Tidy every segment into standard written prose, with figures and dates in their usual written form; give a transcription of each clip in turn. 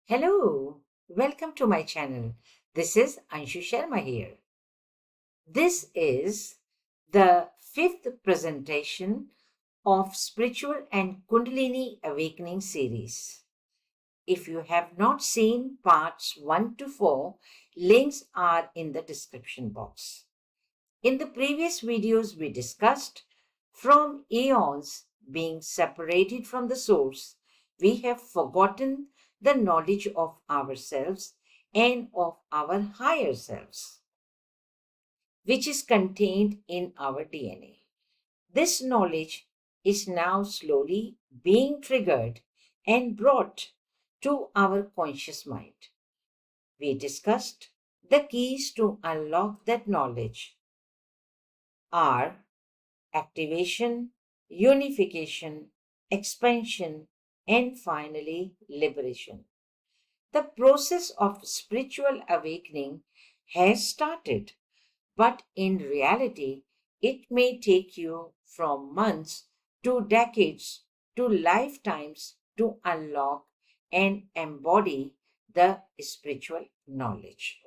Hello, welcome to my channel. This is Anshu Sharma here. This is the fifth presentation of Spiritual and Kundalini Awakening series. If you have not seen parts 1 to 4, links are in the description box. In the previous videos, we discussed from eons being separated from the source, we have forgotten the knowledge of ourselves and of our higher selves, which is contained in our DNA. This knowledge is now slowly being triggered and brought to our conscious mind. We discussed the keys to unlock that knowledge are activation, unification, expansion, and finally liberation. The process of spiritual awakening has started, but in reality, it may take you from months to decades to lifetimes to unlock and embody the spiritual knowledge.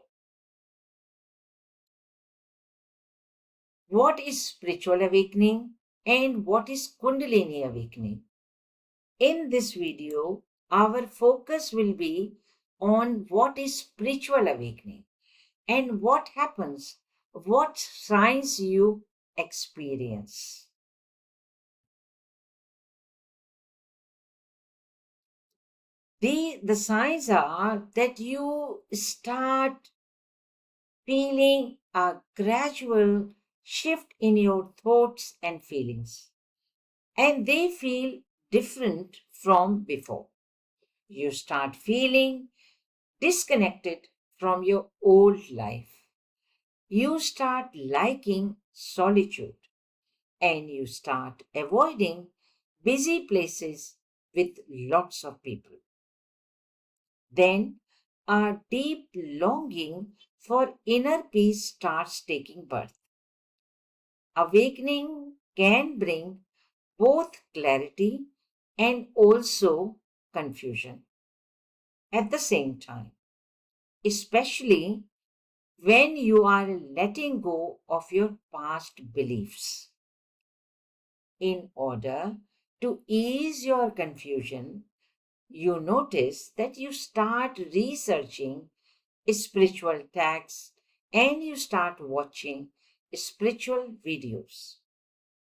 What is spiritual awakening and what is Kundalini awakening? In this video, our focus will be on what is spiritual awakening and what happens, what signs you experience. The signs are that you start feeling a gradual shift in your thoughts and feelings, and they feel different from before. You start feeling disconnected from your old life. You start liking solitude and you start avoiding busy places with lots of people. Then a deep longing for inner peace starts taking birth. Awakening can bring both clarity and also confusion at the same time, especially when you are letting go of your past beliefs. In order to ease your confusion, you notice that you start researching spiritual texts and you start watching spiritual videos.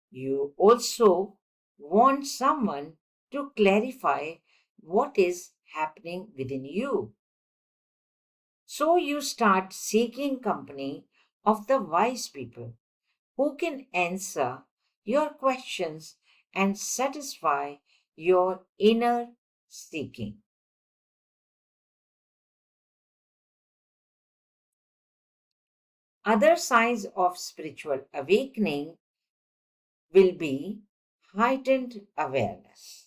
You also want someone to clarify what is happening within you. So you start seeking company of the wise people who can answer your questions and satisfy your inner seeking. Other signs of spiritual awakening will be heightened awareness.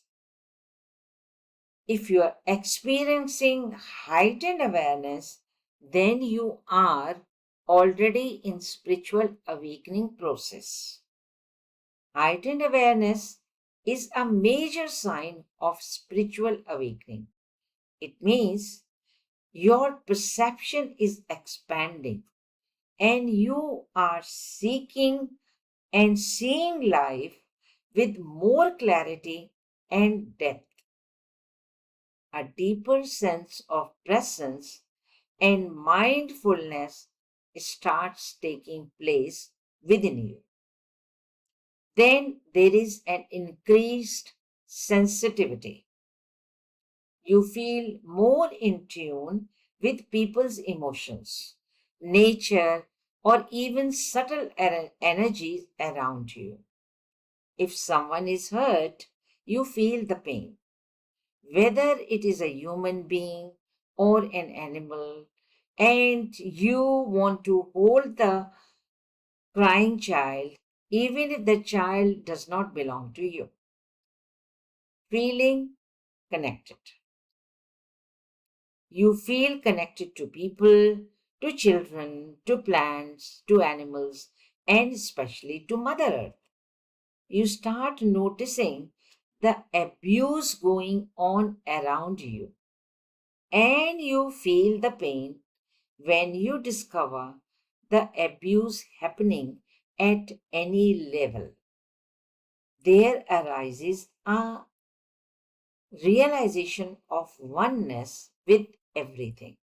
If you are experiencing heightened awareness, then you are already in spiritual awakening process. Heightened awareness is a major sign of spiritual awakening. It means your perception is expanding and you are seeking and seeing life with more clarity and depth. A deeper sense of presence and mindfulness starts taking place within you. Then there is an increased sensitivity. You feel more in tune with people's emotions, nature, or even subtle energies around you. If someone is hurt, you feel the pain. Whether it is a human being or an animal, and you want to hold the crying child, even if the child does not belong to you. Feeling connected. You feel connected to people, to children, to plants, to animals, and especially to Mother Earth. You start noticing the abuse going on around you. And you feel the pain when you discover the abuse happening at any level. There arises a realization of oneness with everything.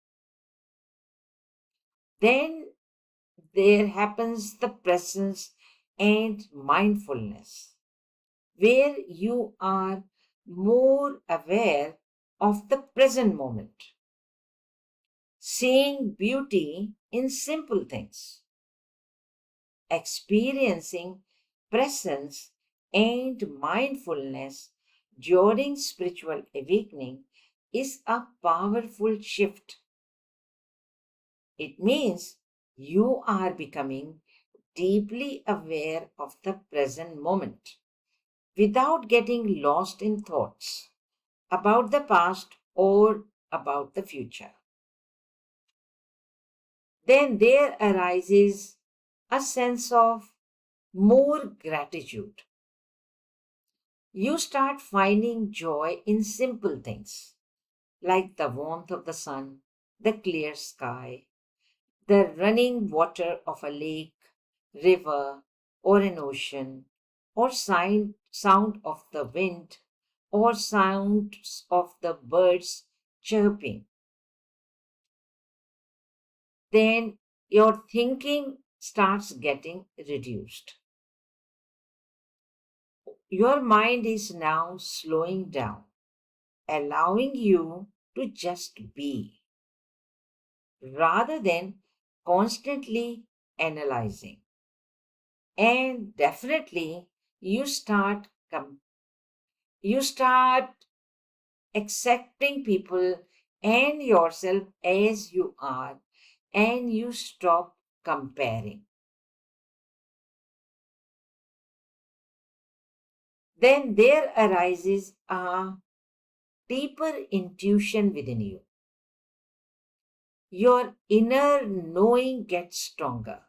Then there happens the presence and mindfulness, where you are more aware of the present moment, seeing beauty in simple things, experiencing presence and mindfulness during spiritual awakening is a powerful shift. It means you are becoming deeply aware of the present moment without getting lost in thoughts about the past or about the future. Then there arises a sense of more gratitude. You start finding joy in simple things like the warmth of the sun, the clear sky, the running water of a lake, river, or an ocean, or sound of the wind, or sounds of the birds chirping. Then your thinking starts getting reduced. Your mind is now slowing down, allowing you to just be rather than constantly analyzing. And definitely you start accepting people and yourself as you are, and you stop comparing. Then there arises a deeper intuition within you. Your inner knowing gets stronger.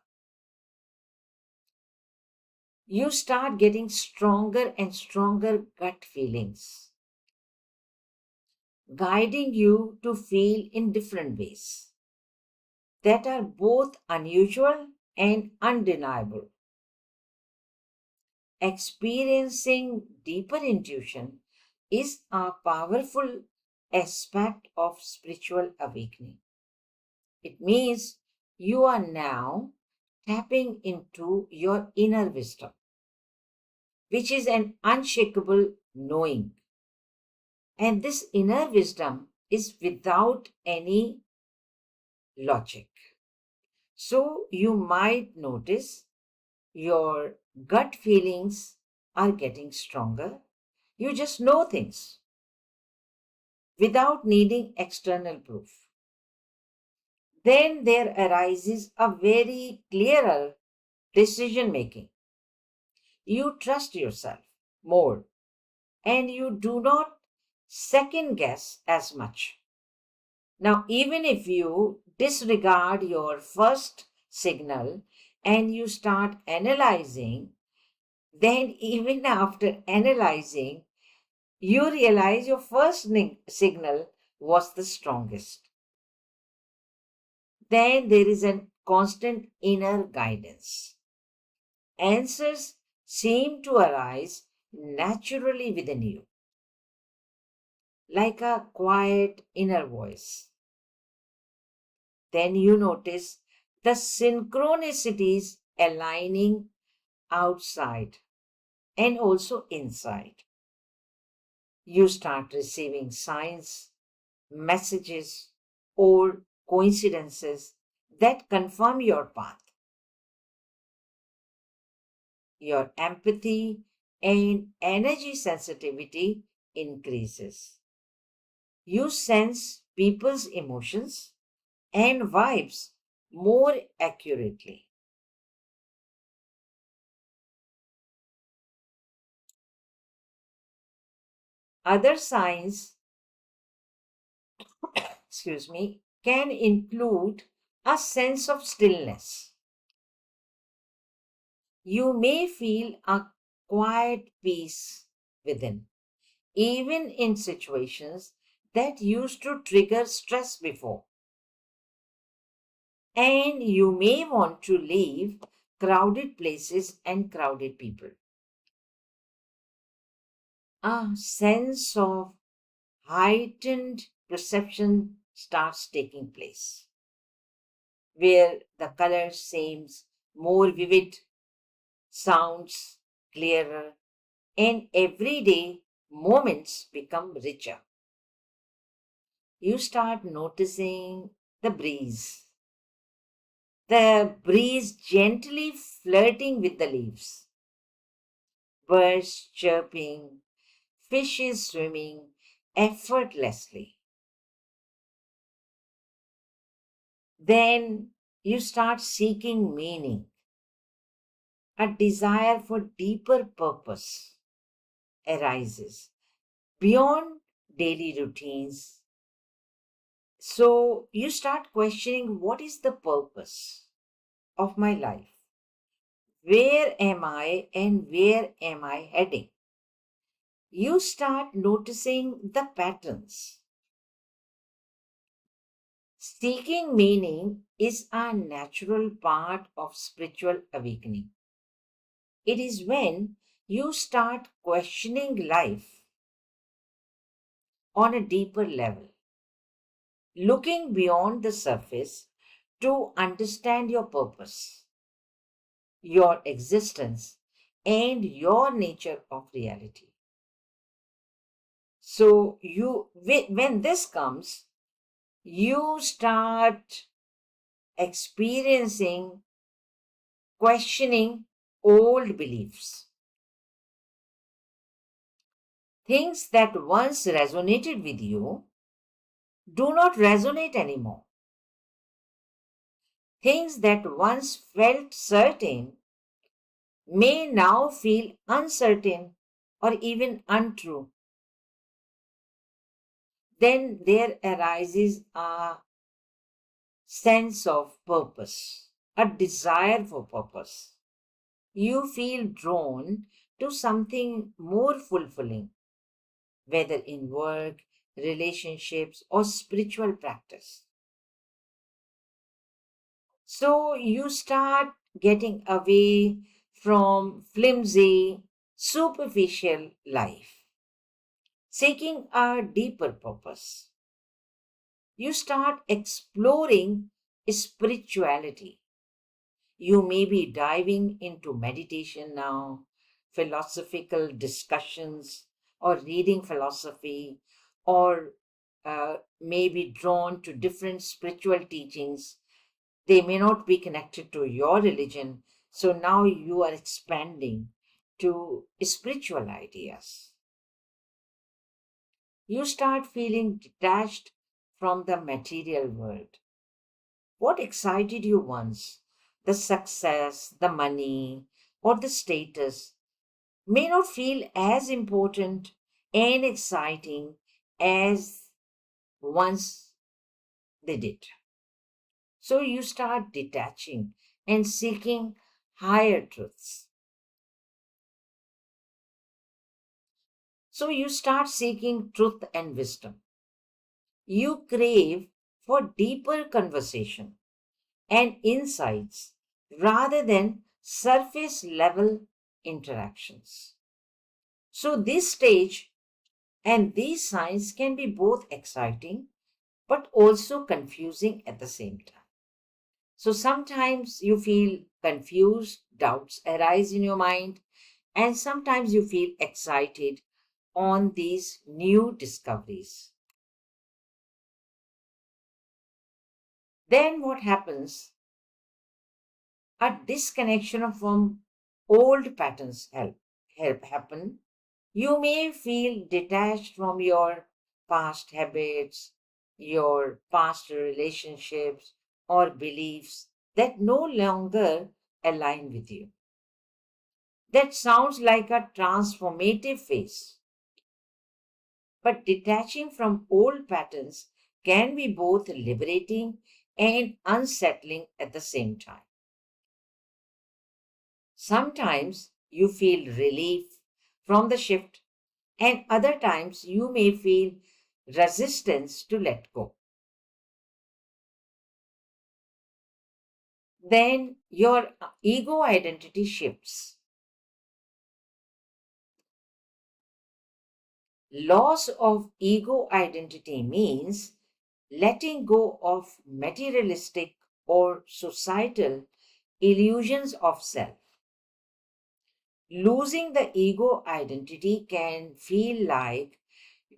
You start getting stronger and stronger gut feelings, guiding you to feel in different ways that are both unusual and undeniable. Experiencing deeper intuition is a powerful aspect of spiritual awakening. It means you are now tapping into your inner wisdom, which is an unshakable knowing. And this inner wisdom is without any logic. So you might notice your gut feelings are getting stronger. You just know things without needing external proof. Then there arises a very clearer decision making. You trust yourself more and you do not second guess as much. Now, even if you disregard your first signal and you start analyzing, then even after analyzing, you realize your first signal was the strongest. Then there is a constant inner guidance. Answers seem to arise naturally within you, like a quiet inner voice. Then you notice the synchronicities aligning outside and also inside. You start receiving signs, messages, or coincidences that confirm your path. Your empathy and energy sensitivity increases. You sense people's emotions and vibes more accurately. Other signs, can include a sense of stillness. You may feel a quiet peace within, even in situations that used to trigger stress before. And you may want to leave crowded places and crowded people. A sense of heightened perception starts taking place, where the color seems more vivid, sounds clearer, and everyday moments become richer. You start noticing the breeze gently flirting with the leaves, birds chirping, fishes swimming effortlessly. Then you start seeking meaning. A desire for deeper purpose arises beyond daily routines. So you start questioning, what is the purpose of my life? Where am I and where am I heading? You start noticing the patterns. Seeking meaning is a natural part of spiritual awakening. It is when you start questioning life on a deeper level, looking beyond the surface to understand your purpose, your existence, and your nature of reality. So when this comes, you start experiencing questioning old beliefs. Things that once resonated with you do not resonate anymore. Things that once felt certain may now feel uncertain or even untrue. Then there arises a sense of purpose, a desire for purpose. You feel drawn to something more fulfilling, whether in work, relationships, or spiritual practice. So you start getting away from flimsy, superficial life, seeking a deeper purpose. You start exploring spirituality. You may be diving into meditation now, philosophical discussions, or reading philosophy, or may be drawn to different spiritual teachings. They may not be connected to your religion. So now you are expanding to spiritual ideas. You start feeling detached from the material world. What excited you once, the success, the money, or the status, may not feel as important and exciting as once they did. So you start detaching and seeking higher truths. So you start seeking truth and wisdom. You crave for deeper conversation and insights rather than surface level interactions. So this stage and these signs can be both exciting but also confusing at the same time. So sometimes you feel confused, doubts arise in your mind, and sometimes you feel excited on these new discoveries. Then what happens? A disconnection from old patterns help happen. You may feel detached from your past habits, your past relationships, or beliefs that no longer align with you. That sounds like a transformative phase. But detaching from old patterns can be both liberating and unsettling at the same time. Sometimes you feel relief from the shift, and other times you may feel resistance to let go. Then your ego identity shifts. Loss of ego identity means letting go of materialistic or societal illusions of self. Losing the ego identity can feel like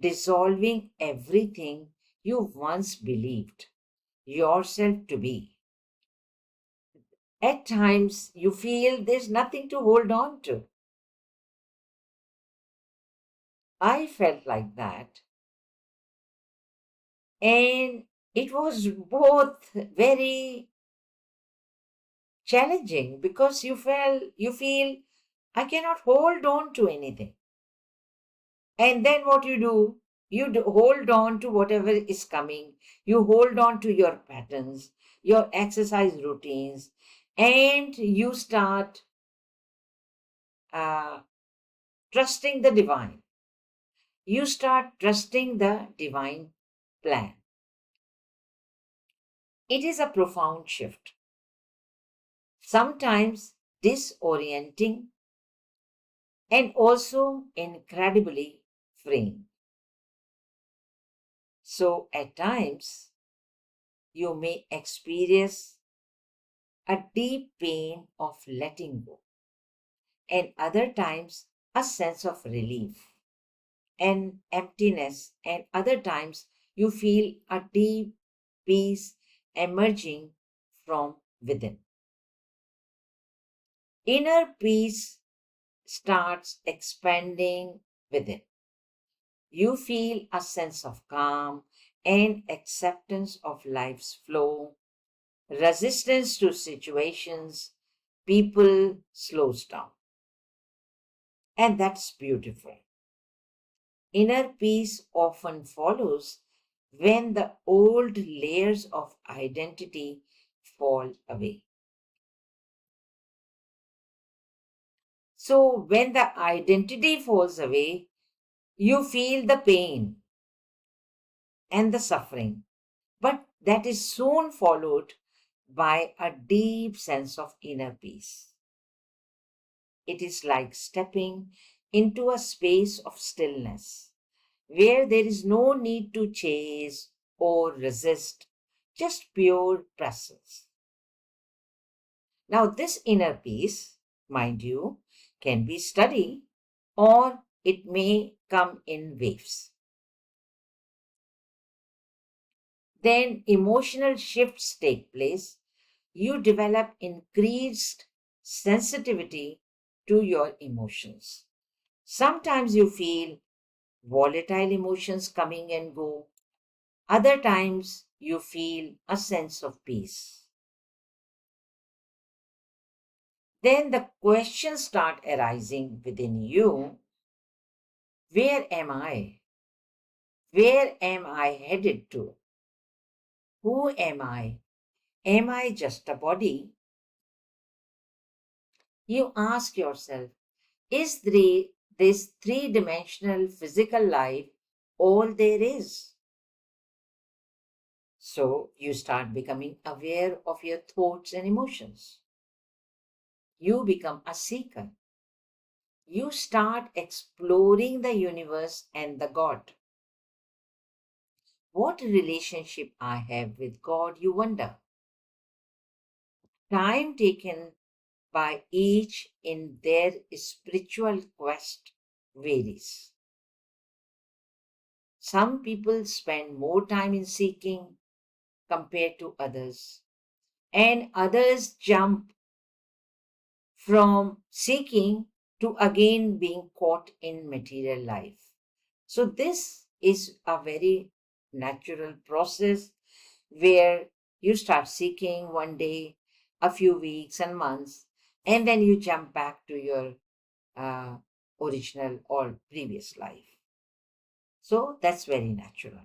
dissolving everything you once believed yourself to be. At times, you feel there's nothing to hold on to. I felt like that. And it was both very challenging because you feel I cannot hold on to anything. And then what you do, hold on to whatever is coming. You hold on to your patterns, your exercise routines, and you start uh, trusting the divine. You start trusting the divine plan. It is a profound shift, sometimes disorienting and also incredibly freeing. So, at times, you may experience a deep pain of letting go, and other times, a sense of relief and emptiness, and other times, you feel a deep peace emerging from within. Inner peace starts expanding within. You feel a sense of calm and acceptance of life's flow. Resistance to situations, people slows down. And that's beautiful. Inner peace often follows when the old layers of identity fall away. So, when the identity falls away, you feel the pain and the suffering, but that is soon followed by a deep sense of inner peace. It is like stepping into a space of stillness where there is no need to chase or resist, just pure presence. Now, this inner peace, mind you, can be steady or it may come in waves. Then emotional shifts take place. You develop increased sensitivity to your emotions. Sometimes you feel volatile emotions coming and go. Other times you feel a sense of peace. Then the questions start arising within you. Where am I? Where am I headed to? Who am I? Am I just a body? You ask yourself, is this three-dimensional physical life all there is? So you start becoming aware of your thoughts and emotions. You become a seeker. You start exploring the universe and the God. What relationship I have with God, you wonder. Time taken by each in their spiritual quest varies. Some people spend more time in seeking compared to others, and others jump from seeking to again being caught in material life. So, this is a very natural process where you start seeking one day, a few weeks and months, and then you jump back to your uh, original or previous life. So, that's very natural.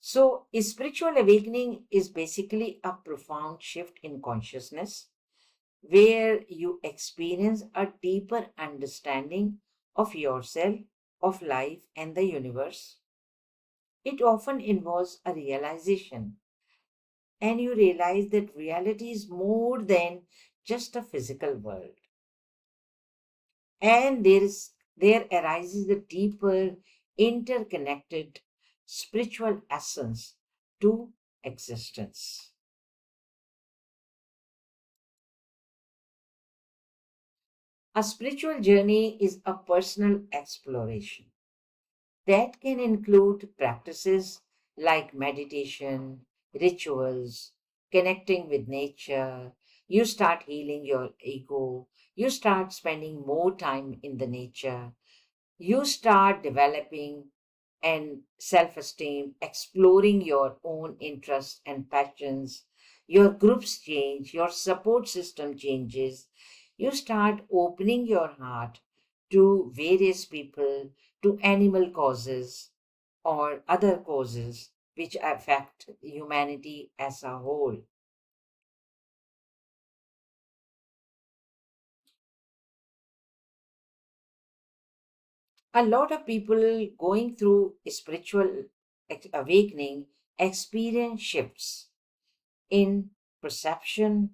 So, a spiritual awakening is basically a profound shift in consciousness where you experience a deeper understanding of yourself of life and the universe, it often involves a realization, and you realize that reality is more than just a physical world. And there arises a deeper, interconnected spiritual essence to existence. A spiritual journey is a personal exploration that can include practices like meditation, rituals, connecting with nature. You start healing your ego. You start spending more time in the nature. You start developing and self-esteem, exploring your own interests and passions. Your groups change, your support system changes. You start opening your heart to various people, to animal causes or other causes which affect humanity as a whole. A lot of people going through spiritual awakening experience shifts in perception,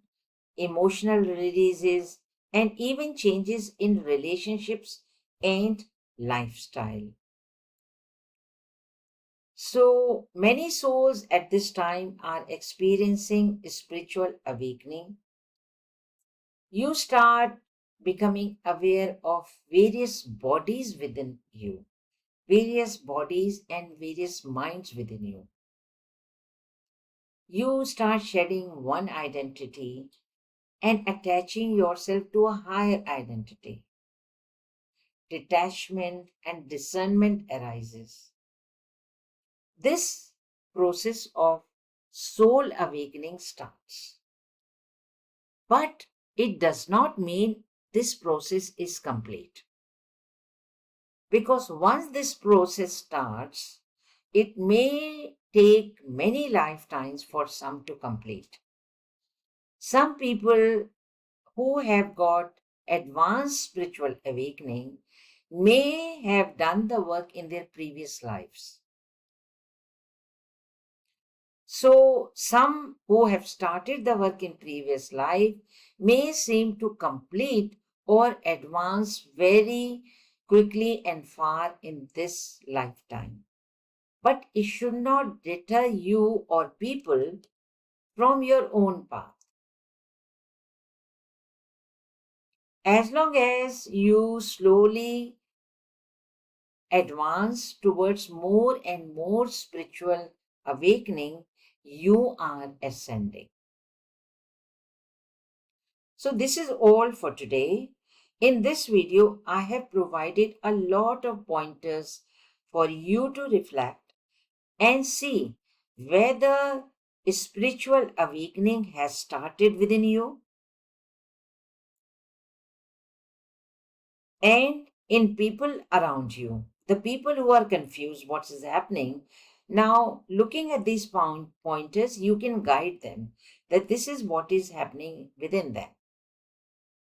emotional releases, and even changes in relationships and lifestyle. So many souls at this time are experiencing spiritual awakening. You start becoming aware of various bodies within you, various bodies and various minds within you. You start shedding one identity and attaching yourself to a higher identity. Detachment and discernment arises. This process of soul awakening starts. But it does not mean this process is complete. Because once this process starts, it may take many lifetimes for some to complete. Some people who have got advanced spiritual awakening may have done the work in their previous lives. So some who have started the work in previous life may seem to complete or advance very quickly and far in this lifetime. But it should not deter you or people from your own path. As long as you slowly advance towards more and more spiritual awakening, you are ascending. So this is all for today. In this video, I have provided a lot of pointers for you to reflect and see whether spiritual awakening has started within you and in people around you. The people who are confused what is happening. Now, looking at these pointers, you can guide them that this is what is happening within them.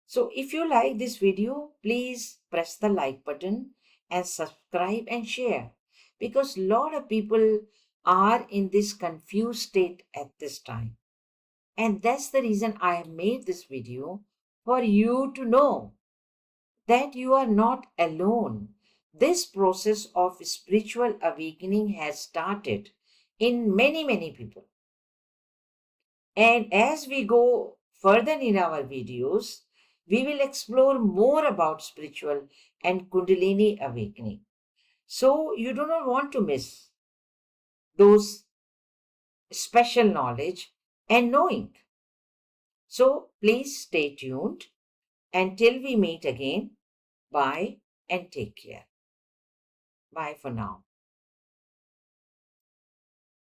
So if you like this video, please press the like button and subscribe and share, because a lot of people are in this confused state at this time. And that's the reason I have made this video, for you to know that you are not alone. This process of spiritual awakening has started in many, many people. And as we go further in our videos, we will explore more about spiritual and Kundalini awakening. So you do not want to miss those special knowledge and knowing. So please stay tuned until we meet again. Bye and take care. Bye for now.